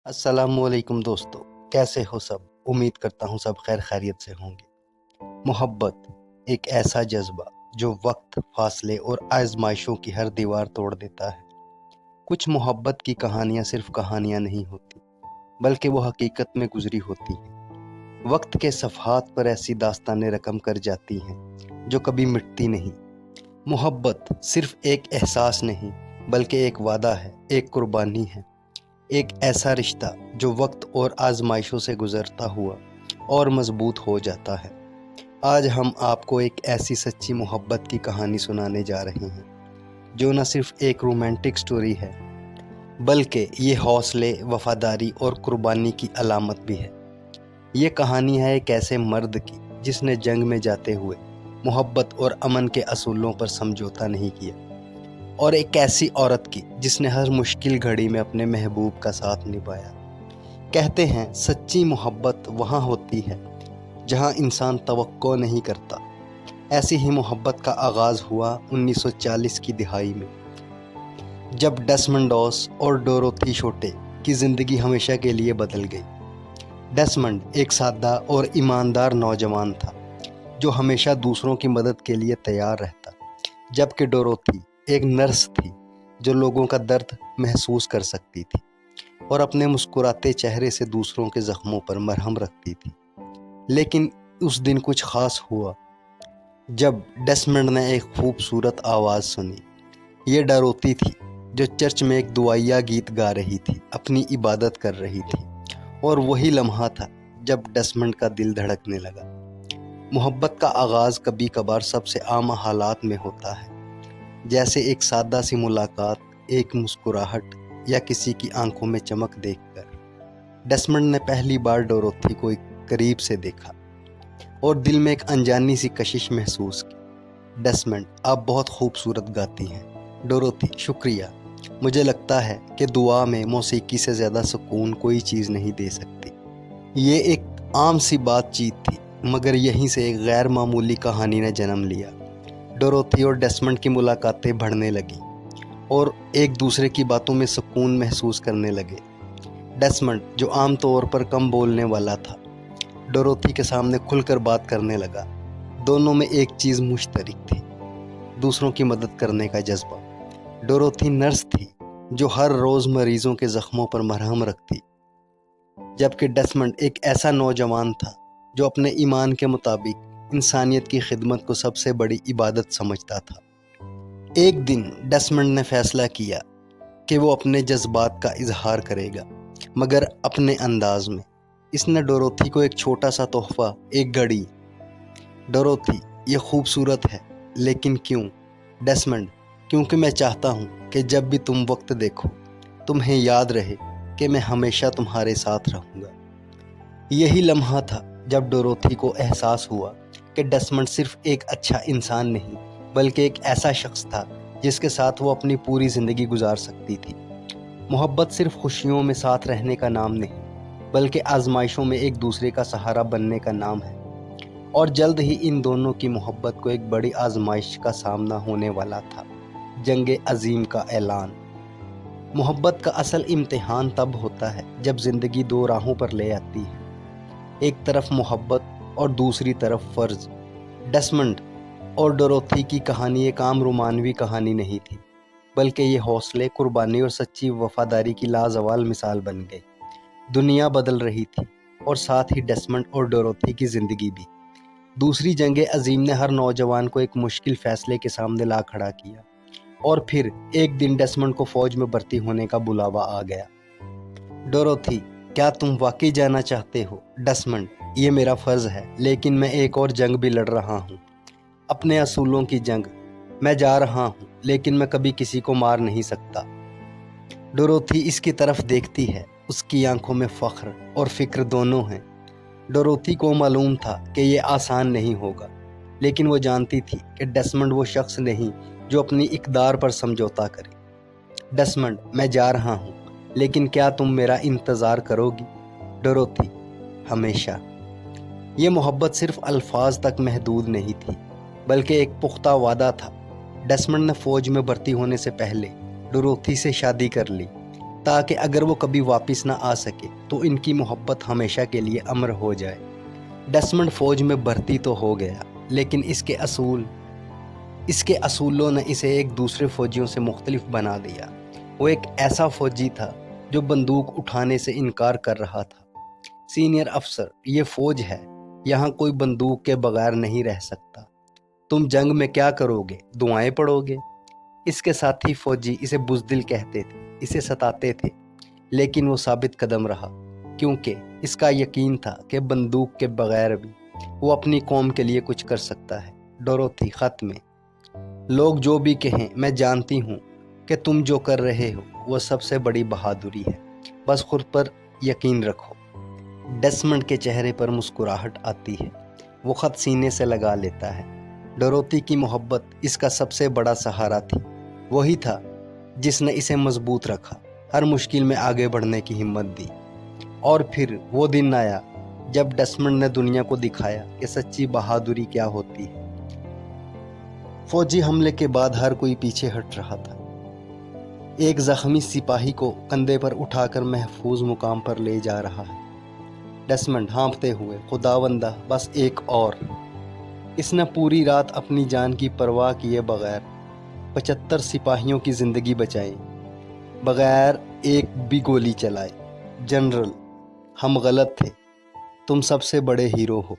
अस्सलामुअलैकुम दोस्तों, कैसे हो सब। उम्मीद करता हूँ सब खैर खैरियत से होंगे। मोहब्बत एक ऐसा जज्बा जो वक्त, फासले और आजमाइशों की हर दीवार तोड़ देता है। कुछ मोहब्बत की कहानियाँ सिर्फ कहानियाँ नहीं होती, बल्कि वो हकीकत में गुजरी होती हैं। वक्त के सफ़हात पर ऐसी दास्तानें रकम कर जाती हैं जो कभी मिटती नहीं। मोहब्बत सिर्फ एक एहसास नहीं, बल्कि एक वादा है, एक कुर्बानी है, एक ऐसा रिश्ता जो वक्त और आजमाइशों से गुजरता हुआ और मजबूत हो जाता है। आज हम आपको एक ऐसी सच्ची मोहब्बत की कहानी सुनाने जा रहे हैं जो न सिर्फ एक रोमांटिक स्टोरी है, बल्कि ये हौसले, वफादारी और कुर्बानी की अलामत भी है। ये कहानी है एक ऐसे मर्द की जिसने जंग में जाते हुए मोहब्बत और अमन के असूलों पर समझौता नहीं किया, और एक ऐसी औरत की जिसने हर मुश्किल घड़ी में अपने महबूब का साथ निभाया। कहते हैं सच्ची मोहब्बत वहाँ होती है जहाँ इंसान तवक्को नहीं करता। ऐसी ही मोहब्बत का आगाज़ हुआ 1940 की दिहाई में, जब डेसमंड डॉस और डोरोथी शोटे की ज़िंदगी हमेशा के लिए बदल गई। डेसमंड एक सादा और ईमानदार नौजवान था जो हमेशा दूसरों की मदद के लिए तैयार रहता, जबकि डोरोथी एक नर्स थी जो लोगों का दर्द महसूस कर सकती थी और अपने मुस्कुराते चेहरे से दूसरों के ज़ख्मों पर मरहम रखती थी। लेकिन उस दिन कुछ ख़ास हुआ जब डेसमंड ने एक खूबसूरत आवाज़ सुनी। ये डोरोथी थी जो चर्च में एक दुआया गीत गा रही थी, अपनी इबादत कर रही थी, और वही लम्हा था जब डेसमंड का दिल धड़कने लगा। मोहब्बत का आगाज़ कभी कभार सबसे आम हालात में होता है, जैसे एक सादा सी मुलाकात, एक मुस्कुराहट या किसी की आंखों में चमक देखकर। डेसमंड ने पहली बार डोरोथी को करीब से देखा और दिल में एक अनजानी सी कशिश महसूस की। डेसमंड, आप बहुत खूबसूरत गाती हैं। डोरोथी, शुक्रिया। मुझे लगता है कि दुआ में मौसीकी से ज़्यादा सुकून कोई चीज़ नहीं दे सकती। ये एक आम सी बातचीत थी, मगर यहीं से एक गैर मामूली कहानी ने जन्म लिया। डोरोथी और डेसमंड की मुलाकातें बढ़ने लगी और एक दूसरे की बातों में सुकून महसूस करने लगे। डेसमंड, जो आम तौर पर कम बोलने वाला था, डोरोथी के सामने खुलकर बात करने लगा। दोनों में एक चीज़ मुश्तरक थी, दूसरों की मदद करने का जज्बा। डोरोथी नर्स थी जो हर रोज़ मरीजों के ज़ख्मों पर मरहम रखती, जबकि डेसमंड एक ऐसा नौजवान था जो अपने ईमान के मुताबिक इंसानियत की खिदमत को सबसे बड़ी इबादत समझता था। एक दिन डेसमंड ने फैसला किया कि वो अपने जज्बात का इजहार करेगा, मगर अपने अंदाज में। इसने डोरोथी को एक छोटा सा तोहफा, एक घड़ी। डोरोथी, ये खूबसूरत है, लेकिन क्यों? डेसमंड, क्योंकि मैं चाहता हूँ कि जब भी तुम वक्त देखो, तुम्हें याद रहे कि मैं हमेशा तुम्हारे साथ रहूँगा। यही लम्हा था जब डोरोथी को एहसास हुआ कि डेसमंड सिर्फ एक अच्छा इंसान नहीं, बल्कि एक ऐसा शख्स था जिसके साथ वो अपनी पूरी ज़िंदगी गुजार सकती थी। मोहब्बत सिर्फ खुशियों में साथ रहने का नाम नहीं, बल्कि आजमाइशों में एक दूसरे का सहारा बनने का नाम है। और जल्द ही इन दोनों की मोहब्बत को एक बड़ी आजमाइश का सामना होने वाला था, जंग अजीम का ऐलान। मोहब्बत का असल इम्तिहान तब होता है जब ज़िंदगी दो राहों पर ले आती है, एक तरफ मोहब्बत और दूसरी तरफ फ़र्ज़। डेसमंड और डोरोथी की कहानी एक आम रोमानवी कहानी नहीं थी, बल्कि ये हौसले, कुर्बानी और सच्ची वफादारी की लाजवाल मिसाल बन गई। दुनिया बदल रही थी और साथ ही डेसमंड और डोरोथी की ज़िंदगी भी। दूसरी जंग अजीम ने हर नौजवान को एक मुश्किल फ़ैसले के सामने ला खड़ा किया, और फिर एक दिन डेसमंड को फ़ौज में भर्ती होने का बुलावा आ गया। डोरोथी, क्या तुम वाकई जाना चाहते हो? डेसमंड, ये मेरा फ़र्ज़ है, लेकिन मैं एक और जंग भी लड़ रहा हूँ, अपने असूलों की जंग। मैं जा रहा हूँ, लेकिन मैं कभी किसी को मार नहीं सकता। डोरोथी इसकी तरफ देखती है, उसकी आंखों में फ़ख्र और फ़िक्र दोनों हैं। डोरोथी को मालूम था कि ये आसान नहीं होगा, लेकिन वो जानती थी कि डेसमंड वो शख्स नहीं जो अपनी इक़दार पर समझौता करे। डेसमंड, मैं जा रहा हूँ, लेकिन क्या तुम मेरा इंतज़ार करोगी? डोरोथी, हमेशा। ये मोहब्बत सिर्फ अल्फाज तक महदूद नहीं थी, बल्कि एक पुख्ता वादा था। डेसमंड ने फ़ौज में भर्ती होने से पहले डोरोथी से शादी कर ली, تاکہ اگر وہ کبھی واپس نہ آ سکے تو ان کی محبت ہمیشہ کے لیے امر ہو جائے۔ ڈیسمنڈ فوج میں بھرتی تو ہو گیا، لیکن اس کے اصولوں نے اسے ایک دوسرے فوجیوں سے مختلف بنا دیا۔ وہ ایک ایسا فوجی تھا جو بندوق اٹھانے سے انکار کر رہا تھا۔ سینئر افسر، یہ فوج ہے، یہاں کوئی بندوق کے بغیر نہیں رہ سکتا۔ تم جنگ میں کیا کرو گے؟ دعائیں پڑھو گے؟ اس کے ساتھی فوجی اسے بزدل کہتے تھے، اسے ستاتے تھے، لیکن وہ ثابت قدم رہا، کیونکہ اس کا یقین تھا کہ بندوق کے بغیر بھی وہ اپنی قوم کے لیے کچھ کر سکتا ہے۔ ڈوروتھی خط میں: لوگ جو بھی کہیں، میں جانتی ہوں کہ تم جو کر رہے ہو وہ سب سے بڑی بہادری ہے، بس خود پر یقین رکھو۔ ڈیسمنڈ کے چہرے پر مسکراہٹ آتی ہے، وہ خط سینے سے لگا لیتا ہے۔ ڈوروتھی کی محبت اس کا سب سے بڑا سہارا تھی، وہی تھا جس نے اسے مضبوط رکھا، ہر مشکل میں آگے بڑھنے کی ہمت دی۔ اور پھر وہ دن آیا جب ڈیسمنڈ نے دنیا کو دکھایا کہ سچی بہادری کیا ہوتی ہے۔ فوجی حملے کے بعد ہر کوئی پیچھے ہٹ رہا تھا، ایک زخمی سپاہی کو کندھے پر اٹھا کر محفوظ مقام پر لے جا رہا ہے۔ ڈیسمنڈ ہانپتے ہوئے: خداوندہ، بس ایک اور۔ اس نے پوری رات اپنی جان کی پرواہ کیے بغیر 75 سپاہیوں کی زندگی بچائی، بغیر ایک بھی گولی چلائے۔ جنرل، ہم غلط تھے، تم سب سے بڑے ہیرو ہو۔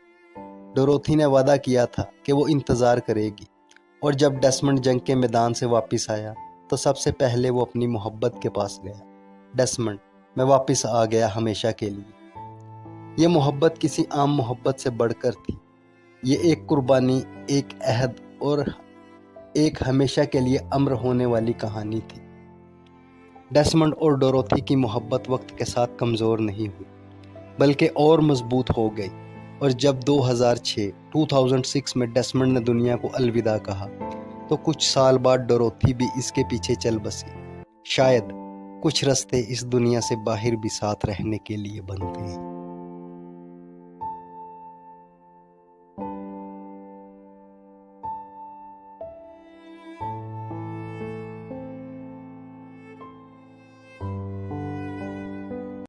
ڈوروتھی نے وعدہ کیا تھا کہ وہ انتظار کرے گی، اور جب ڈیسمنڈ جنگ کے میدان سے واپس آیا تو سب سے پہلے وہ اپنی محبت کے پاس گیا۔ ڈیسمنڈ، میں واپس آ گیا ہمیشہ کے لیے۔ یہ محبت کسی عام محبت سے بڑھ کر تھی، یہ ایک قربانی، ایک عہد اور ایک ہمیشہ کے لیے امر ہونے والی کہانی تھی۔ ڈیسمنڈ اور ڈوروتھی کی محبت وقت کے ساتھ کمزور نہیں ہوئی، بلکہ اور مضبوط ہو گئی، اور جب 2006 میں ڈیسمنڈ نے دنیا کو الوداع کہا تو کچھ سال بعد ڈوروتھی بھی اس کے پیچھے چل بسی۔ شاید کچھ رستے اس دنیا سے باہر بھی ساتھ رہنے کے لیے بنتے ہیں۔